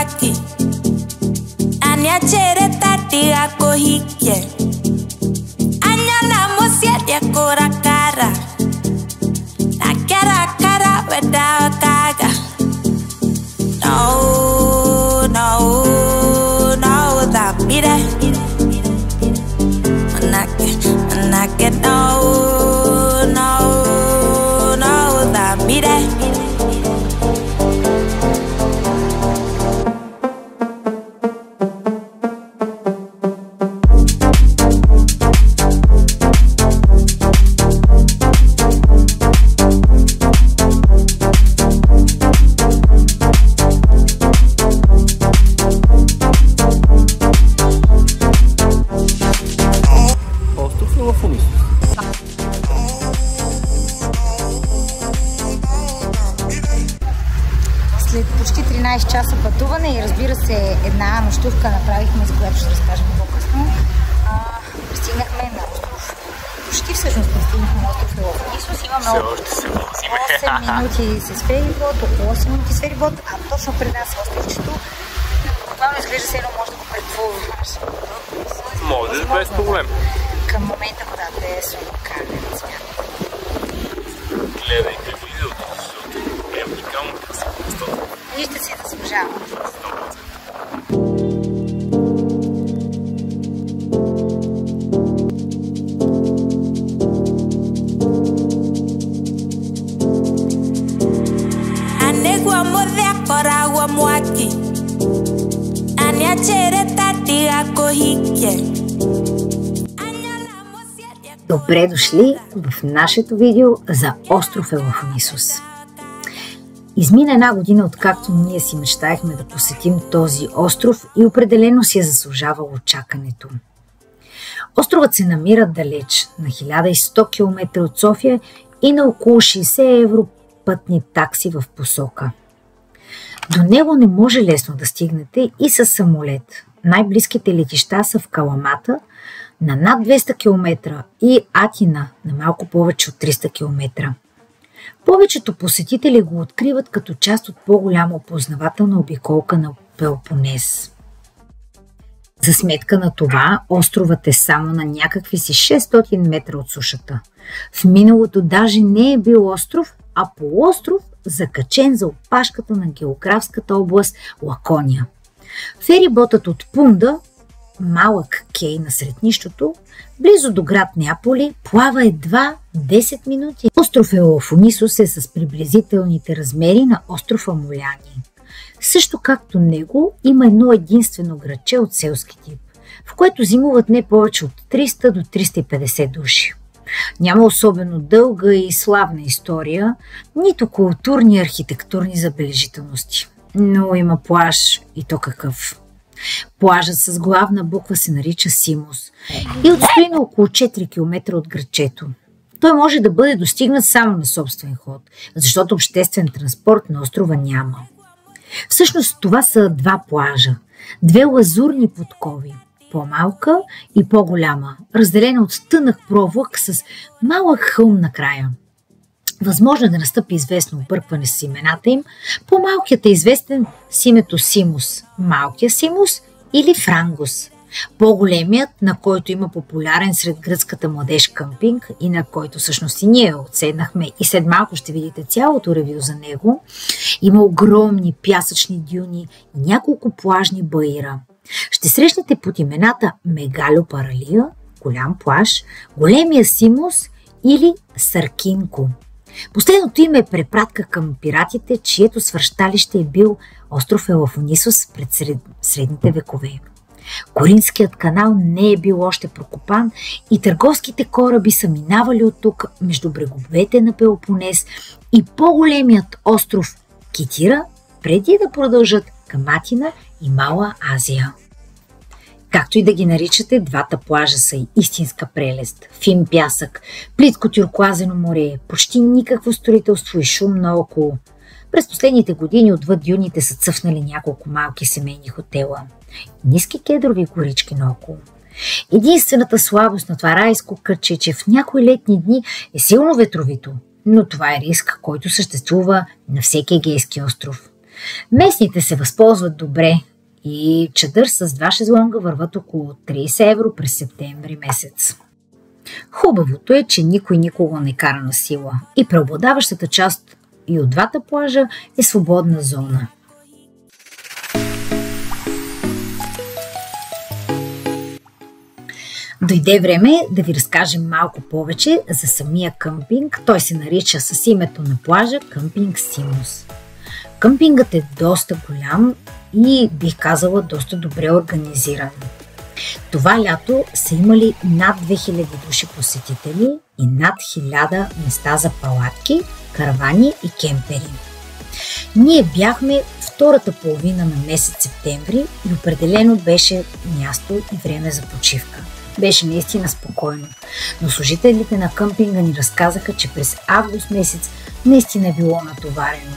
mwaki aniachere tati akohike anyana musiete kora kara na kara without kaga. No, that be that. Manake, no, that be that. След почти 13 часа пътуване и разбира се една нощувка направихме, за която ще разкажем по-късно, пристигнахме на остров. Почти всъщност пристигнахме на остров Елафонисос. Имаме 8 минути с ферибот, около 8 минути с ферибот, а точно пред нас е островчето. Буквално изглежда се едно може да го предположиш. Може, без проблем. Към момента водата е сладкарна на цвят. Гледайте видеото, защото е уникално красиво. Вижте си, заслужава. Anegua modea koragua mwaki aniachere tati akohike. Добре дошли в нашето видео за остров Елафонисос. Измина една година, откакто ние си мечтаехме да посетим този остров и определено си е заслужавало чакането. Островът се намира далеч, на 1100 км от София и на около 60 евро пътни такси в посока. До него не може лесно да стигнете и със самолет. Най-близките летища са в Каламата на над 200 км и Атина на малко повече от 300 км. Повечето посетители го откриват като част от по-голяма опознавателна обиколка на Пелопонез. За сметка на това, островът е само на някакви си 600 метра от сушата. В миналото даже не е бил остров, а полуостров, закачен за опашката на географската област Лакония. Фериботът от Пунда, малък кей насред нищото, близо до град Неаполи, плава едва 10 минути. Остров Елафонисос е с приблизителните размери на остров Амоляни. Също както него има едно единствено градче от селски тип, в което зимуват не повече от 300 до 350 души. Няма особено дълга и славна история, нито културни и архитектурни забележителности. Но има плаж, и то какъв. Плажът с главна буква се нарича Симос и отстои на около 4 км от градчето. Той може да бъде достигнат само на собствен ход, защото обществен транспорт на острова няма. Всъщност това са два плажа, две лазурни подкови, по-малка и по-голяма, разделена от тънък провлак с малък хълм накрая. Възможно е да настъпи известно объркване с имената им. По-малкият е известен с името Симос, малкия Симос или Франгос. По-големият, на който има популярен сред гръцката младеж къмпинг и на който всъщност и ние отседнахме и след малко ще видите цялото ревю за него, има огромни пясъчни дюни и няколко плажни баира. Ще срещнете под имената Мегалио Паралия, голям плаж, големия Симос или Саркинко. Последното име е препратка към пиратите, чието свръщалище е бил остров Елафонисос пред средните векове. Коринският канал не е бил още прокопан и търговските кораби са минавали от тук между бреговете на Пелопонез и по-големият остров Китира, преди да продължат към Атина и Мала Азия. Както и да ги наричате, двата плажа са и истинска прелест. Фин пясък, плитко тюркоазено море, почти никакво строителство и шум наоколо. През последните години отвъд дюните са цъфнали няколко малки семейни хотела. Ниски кедрови горички наоколо. Единствената слабост на това райско кътче е, че в някои летни дни е силно ветровито, но това е риск, който съществува на всеки Егейски остров. Местните се възползват добре и чадър с 2 шезлонга върват около 30 евро през септември месец. Хубавото е, че никой никого не кара на сила и преобладаващата част и от двата плажа е свободна зона. Дойде време да ви разкажем малко повече за самия къмпинг. Той се нарича с името на плажа Къмпинг Симос. Къмпингът е доста голям и бих казала доста добре организиран. Това лято са имали над 2000 души посетители и над 1000 места за палатки, каравани и кемпери. Ние бяхме втората половина на месец септември и определено беше място и време за почивка. Беше наистина спокойно, но служителите на къмпинга ни разказаха, че през август месец наистина е било натоварено.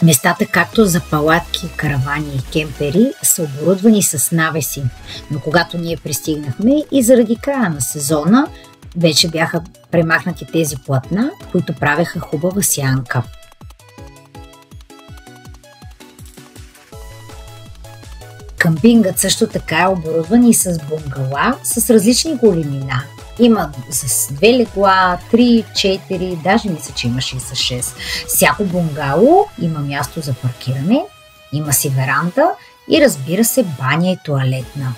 Местата, както за палатки, каравани и кемпери, са оборудвани с навеси, но когато ние пристигнахме и заради края на сезона, вече бяха премахнати тези платна, които правеха хубава сянка. Къмпингът също така е оборудван и с бунгала с различни големина. Има с 2 легла, 3, 4, даже мисля, че имаше и с 6. Всяко бунгало има място за паркиране, има си веранда и разбира се баня и тоалетна.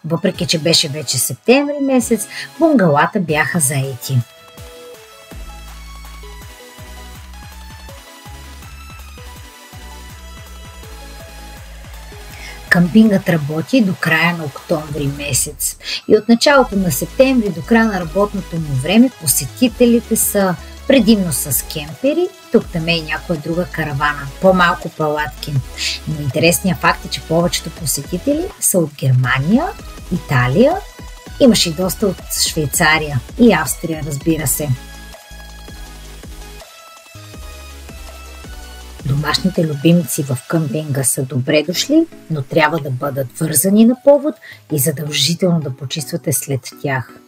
Въпреки че беше вече септември месец, бунгалата бяха заети. Къмпингът работи до края на октомври месец и от началото на септември до края на работното му време посетителите са предимно с кемпери, тук-там и някоя друга каравана, по-малко палатки. Но интересният факт е, че повечето посетители са от Германия, Италия, имаше и доста от Швейцария и Австрия, разбира се. Домашните любимци в къмпинга са добре дошли, но трябва да бъдат вързани на повод и задължително да почиствате след тях.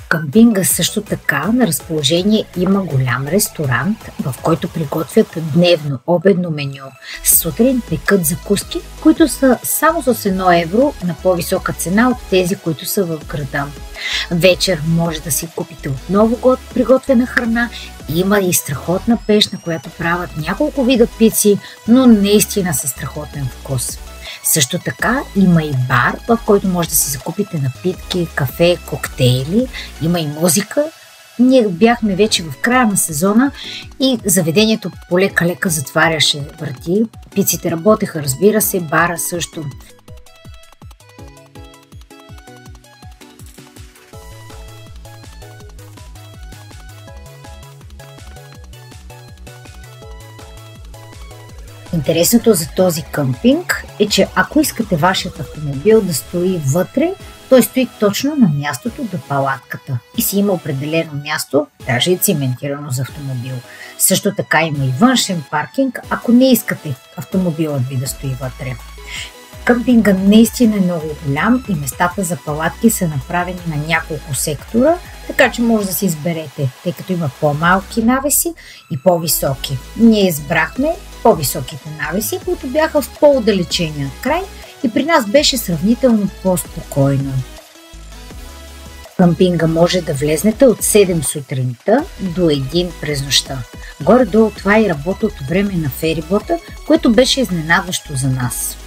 Къмпинга също така на разположение има голям ресторант, в който приготвят дневно обедно меню. Сутрин пекат закуски, които са само с 1 евро на по-висока цена от тези, които са в града. Вечер може да си купите отново приготвена храна. Има и страхотна пещ, на която правят няколко вида пици, но наистина със страхотен вкус. Също така има и бар, в който може да си закупите напитки, кафе, коктейли, има и музика. Ние бяхме вече в края на сезона и заведението полека-лека затваряше врати. Пиците работеха, разбира се, бара също. Интересното за този къмпинг е, че ако искате вашият автомобил да стои вътре, той стои точно на мястото до палатката и си има определено място, даже и циментирано за автомобил. Също така има и външен паркинг, ако не искате автомобилът ви да стои вътре. Къмпинга наистина е много голям и местата за палатки са направени на няколко сектора, така че може да си изберете, тъй като има по-малки навеси и по-високи. Ние избрахме по-високите навеси, които бяха в по-отдалечения край и при нас беше сравнително по-спокойно. Къмпинга може да влезнете от 7 сутринта до 1 през нощта. Горе-долу това е и работното време на ферибота, което беше изненадващо за нас.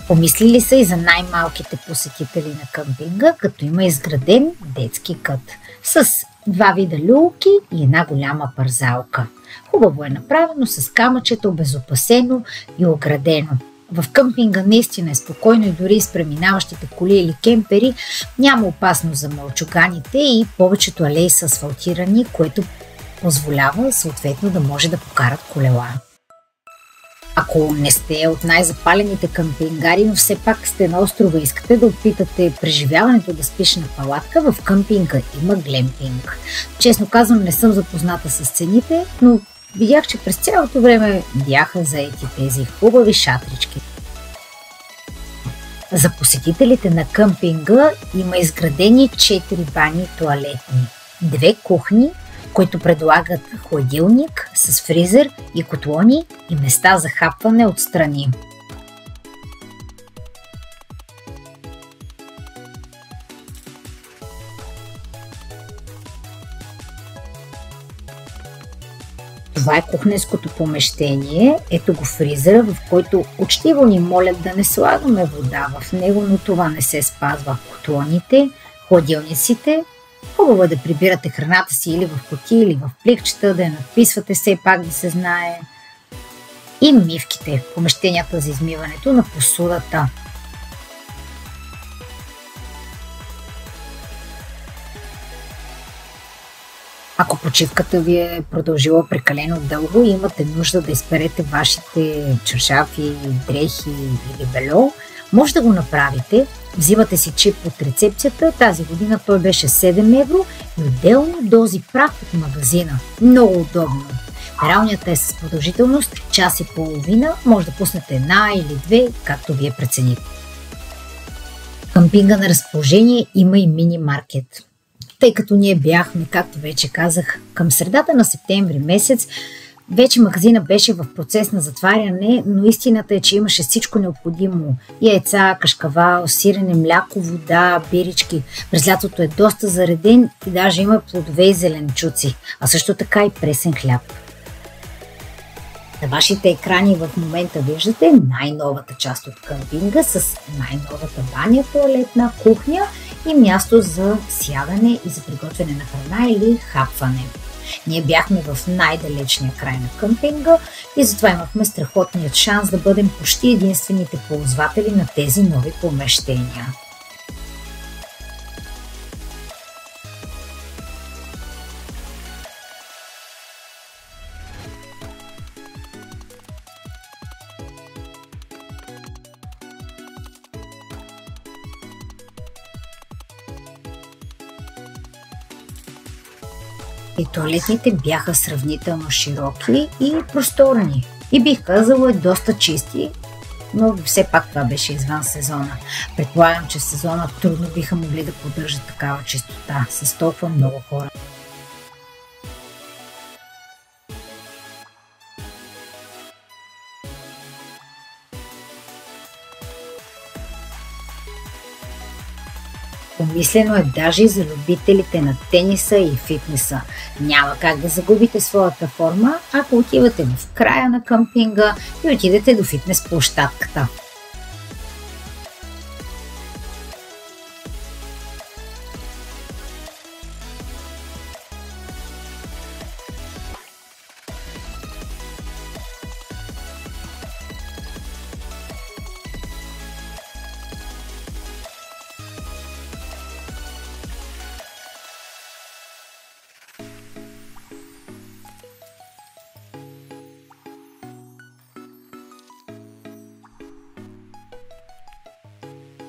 Помислили са и за най-малките посетители на къмпинга, като има изграден детски кът с 2 вида люлки и една голяма парзалка. Хубаво е направено с камъчета, обезопасено и оградено. В къмпинга наистина е спокойно и дори с преминаващите коли или кемпери няма опасност за мълчуганите и повечето алеи са асфалтирани, което позволява съответно да може да покарат колела. Ако не сте от най-запалените къмпингари, но все пак сте на острова и искате да опитате преживяването да спиш на палатка, в къмпинга има глемпинг. Честно казвам, не съм запозната с цените, но видях, че през цялото време бяха заети тези хубави шатрички. За посетителите на къмпинга има изградени 4 бани тоалетни, 2 кухни, които предлагат хладилник с фризер и котлони и места за хапване отстрани. Това е кухненското помещение. Ето го фризера, в който учтиво ни молят да не слагаме вода в него, но това не се спазва. Котлоните, хладилниците. Хубаво е да прибирате храната си или в кутии, или в пликчета, да я надписвате все пак да се знае. И мивките, помещенията за измиването на посудата. Ако почивката ви е продължила прекалено дълго и имате нужда да изперете вашите чаршафи, дрехи или бельо, може да го направите. Взимате си чип от рецепцията. Тази година той беше 7 евро и отделно дози прах от магазина. Много удобно. Пералнята е с продължителност час и половина. Може да пуснете една или две, както вие прецените. Къмпинга на разположение има и мини-маркет. Тъй като ние бяхме, както вече казах, към средата на септември месец, вече магазина беше в процес на затваряне, но истината е, че имаше всичко необходимо. Яйца, кашкавал, сирене, мляко, вода, бирички. През лятото е доста зареден и даже има плодове и зеленчуци, а също така и пресен хляб. На вашите екрани в момента виждате най-новата част от къмпинга с най-новата баня, тоалетна, кухня и място за сядане и за приготвяне на храна или хапване. Ние бяхме в най-далечния край на къмпинга и затова имахме страхотният шанс да бъдем почти единствените ползватели на тези нови помещения. И тоалетните бяха сравнително широки и просторни. И бих казала доста чисти, но все пак това беше извън сезона. Предполагам, че в сезона трудно биха могли да поддържат такава чистота с толкова много хора. Помислено е даже и за любителите на тениса и фитнеса. Няма как да загубите своята форма, ако отивате в края на къмпинга и отидете до фитнес площадката.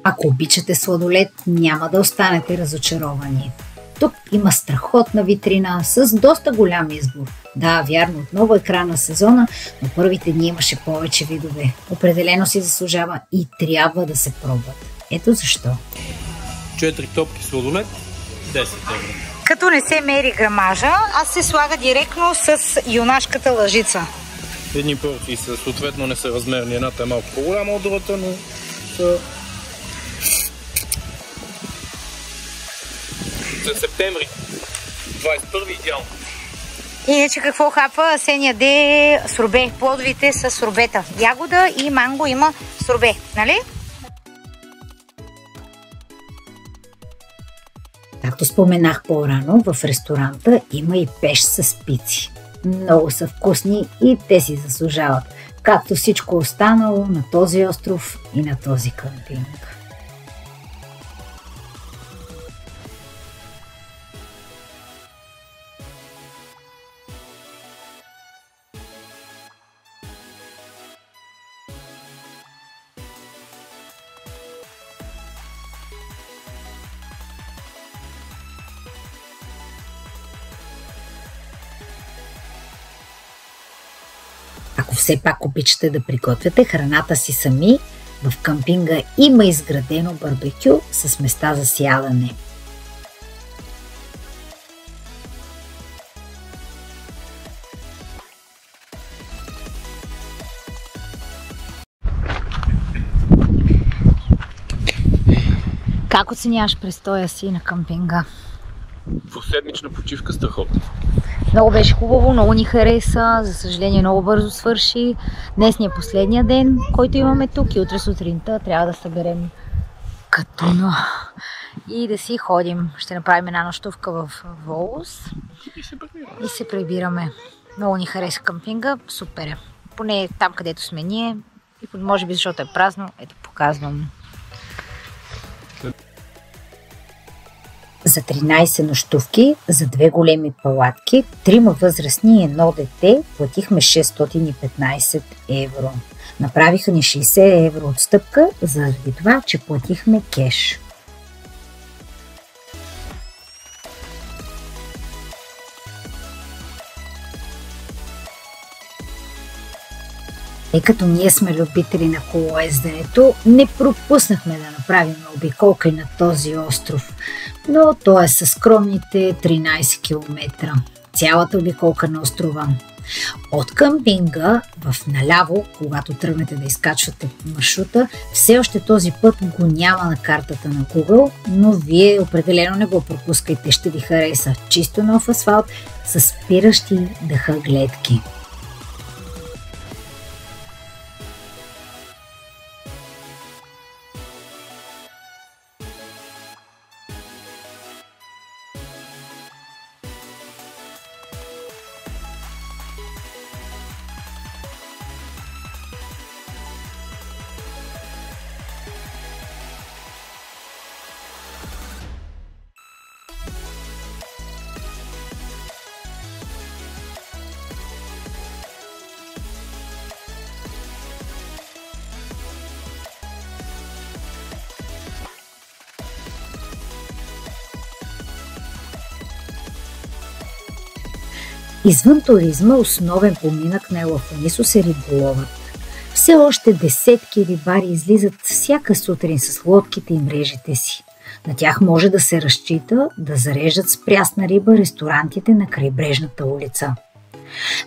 Ако обичате сладолед, няма да останете разочаровани. Тук има страхотна витрина с доста голям избор. Да, вярно, отново е края на сезона, но първите дни имаше повече видове. Определено си заслужава и трябва да се пробват. Ето защо. 4 топки сладолед, 10 евро. Като не се мери грамажа, аз се слага директно с юнашката лъжица. Едни порции са съответно не са размерни. Едната е малко по-голяма от другата, но са... За септември 21 идеално. Иначе какво хапва Асен яде сорбе? Плодовите с сорбета. Ягода и манго има сорбе, нали? Както споменах по-рано, в ресторанта има и пеш с пици. Много са вкусни и те си заслужават, както всичко останало на този остров и на този къмпинг. Ако все пак обичате да приготвяте храната си сами, В къмпинга има изградено барбекю с места за сядане. Как оценяваш престоя си на къмпинга? Двуседмична почивка страхотно. Много беше хубаво, много ни хареса, за съжаление много бързо свърши. Днес ни е последния ден, който имаме тук и утре сутринта трябва да съберем катуна и да си ходим. Ще направим една нощувка в Волос и се прибираме. Много ни хареса къмпинга, супер е. Поне там, където сме ние и може би защото е празно, ето показвам. За 13 нощувки, за 2 големи палатки, 3 възрастни и 1 дете платихме 615 евро. Направиха ни 60 евро отстъпка, заради това, че платихме кеш. Тъй като ние сме любители на колоезденето, не пропуснахме да направим обиколка и на този остров, но той е със скромните 13 км. Цялата обиколка на острова. От къмпинга в наляво, когато тръгнете да изкачвате маршрута, все още този път го няма на картата на Google, но вие определено не го пропускайте, ще ви хареса. Чисто нов асфалт с спиращи дъха гледки. Извън туризма, основен поминък на Елафонисос е риболовът. Все още десетки рибари излизат всяка сутрин с лодките и мрежите си. На тях може да се разчита да зареждат с прясна риба ресторантите на крайбрежната улица.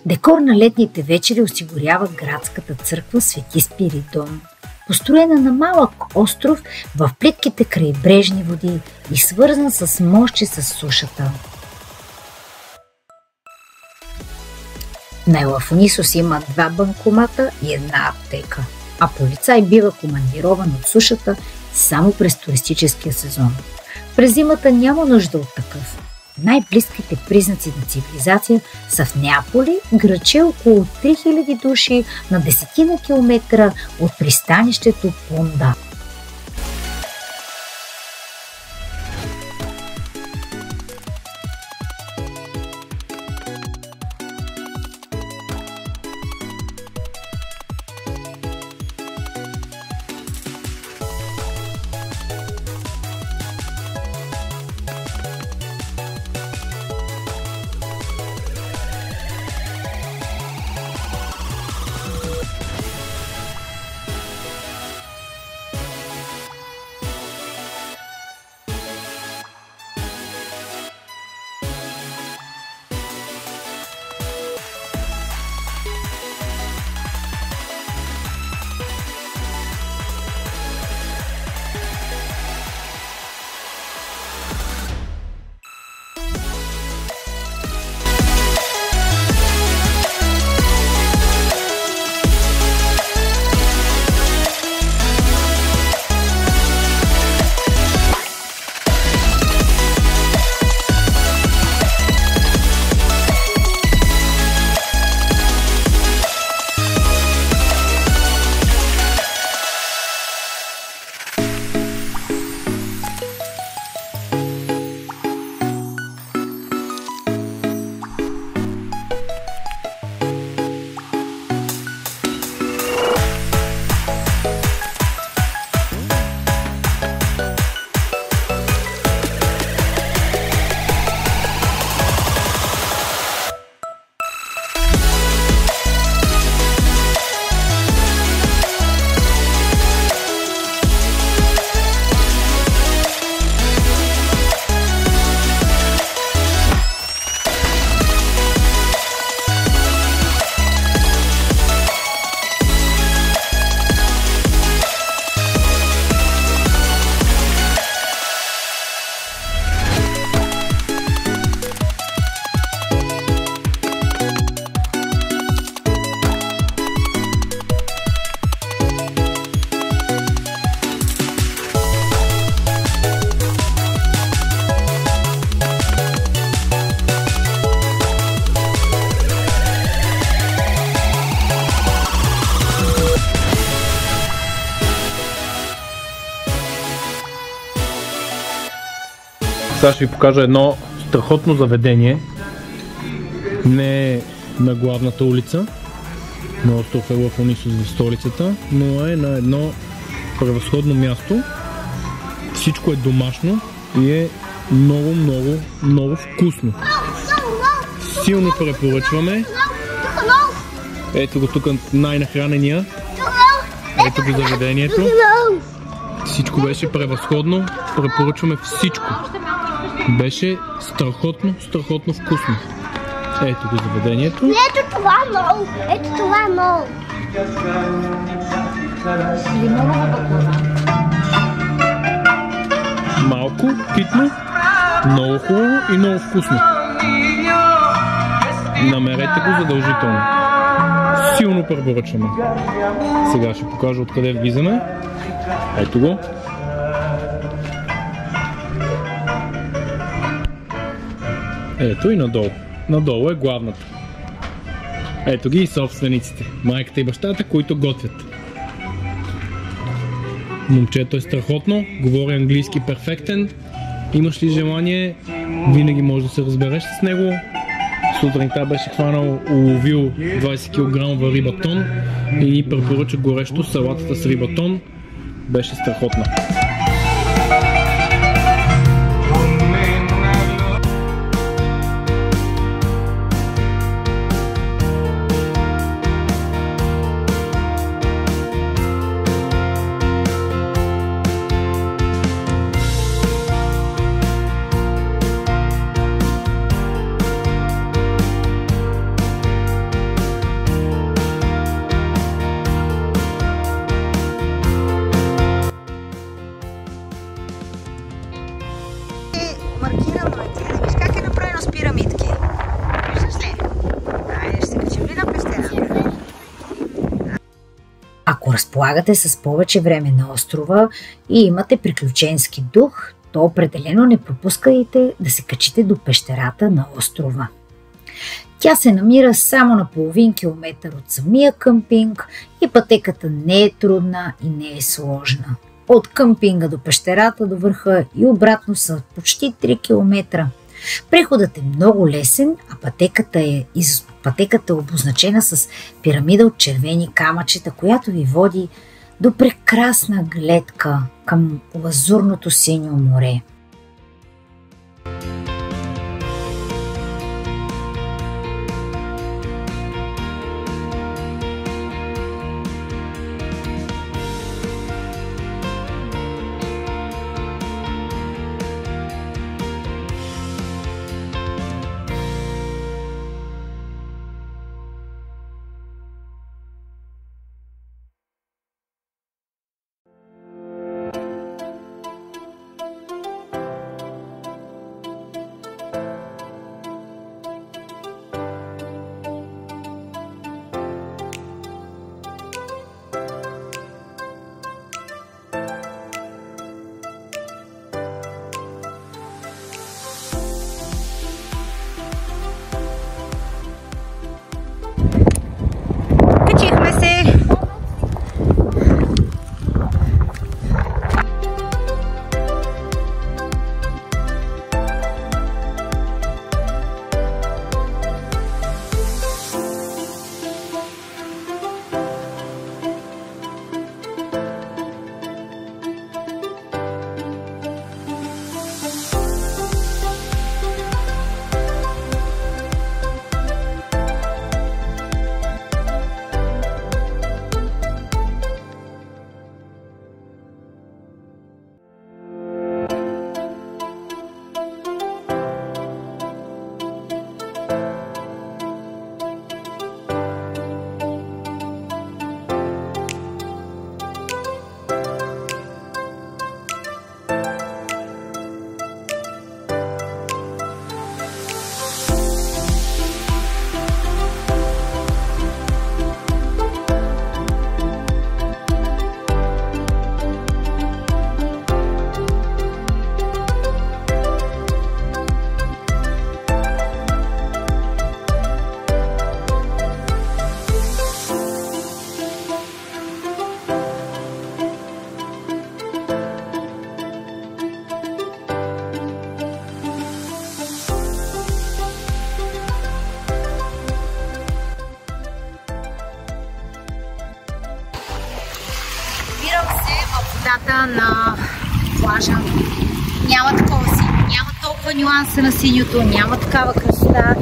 Декор на летните вечери осигурява градската църква Свети Спиридон, построена на малък остров в плитките крайбрежни води и свързан с мостче с сушата. На Елафонисос има 2 банкомата и 1 аптека, а полицай бива командирован от сушата само през туристическия сезон. През зимата няма нужда от такъв. Най-близките признаци на цивилизация са в Неаполи, градче около 3000 души на 10 километра от пристанището Понда. Сега ще ви покажа едно страхотно заведение. Не е на главната улица на остров Елафонисус в столицата, но е на едно превъзходно място. Всичко е домашно и е много вкусно. Силно препоръчваме. Ето го тук най-нахранения. Ето го заведението. Всичко беше превъзходно. Препоръчваме всичко. Беше страхотно вкусно. Ето го заведението. Ето това много. Ето това много. Малко, питно, много хубаво и много вкусно. Намерете го задължително. Силно препоръчваме. Сега ще покажа откъде влизаме. Ето го. Ето и надолу. Надолу е главната. Ето ги и собствениците. Майката и бащата, които готвят. Момчето е страхотно, говори английски перфектен. Имаш ли желание, винаги можеш да се разбереш с него. Сутринта беше уловил 20 кг риба тон и ни препоръча горещо салатата с риба тон. Беше страхотна. Маркирано е. Ти виж как е направено с пирамидки. Виждаш ли? Айде, ще се качим ли на пещерата? Ако разполагате с повече време на острова и имате приключенски дух, то определено не пропускайте да се качите до пещерата на острова. Тя се намира само на половин километър от самия къмпинг и пътеката не е трудна и не е сложна. От къмпинга до пещерата до върха и обратно са почти 3 км. Преходът е много лесен, а пътеката е обозначена с пирамида от червени камъчета, която ви води до прекрасна гледка към лазурното синьо море. водата на плажа. Няма такова синьо, няма толкова нюанса на синьото, няма такава красота.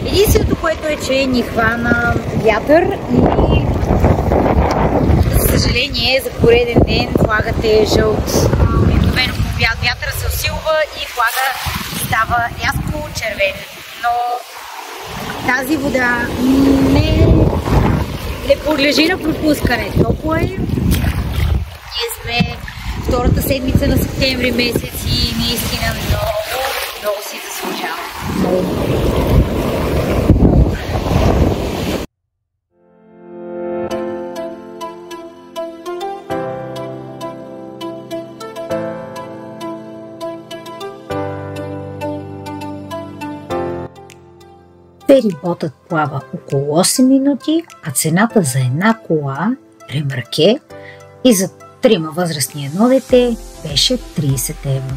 Единственото, което е, че ни хвана вятър и за съжаление за пореден ден флагът е жълт. Обикновено по обяд вятъра се усилва и флага става рязко червен. Но тази вода не подлежи на пропускане. Топло е. Ние сме втората седмица на септември месец и наистина много си заслужава. Фериботът плава около 8 минути, а цената за една кола, ремарке, и за 3 възрастни едно дете беше 30 евро.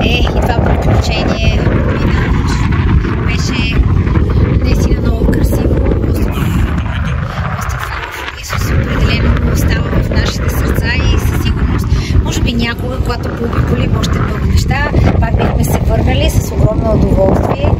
И това приключение беше наистина много красиво. Исус определено остава в нашите сърца и със сигурност, може би някога, когато пообиколим още много неща, пак бихме се върнали с огромно удоволствие.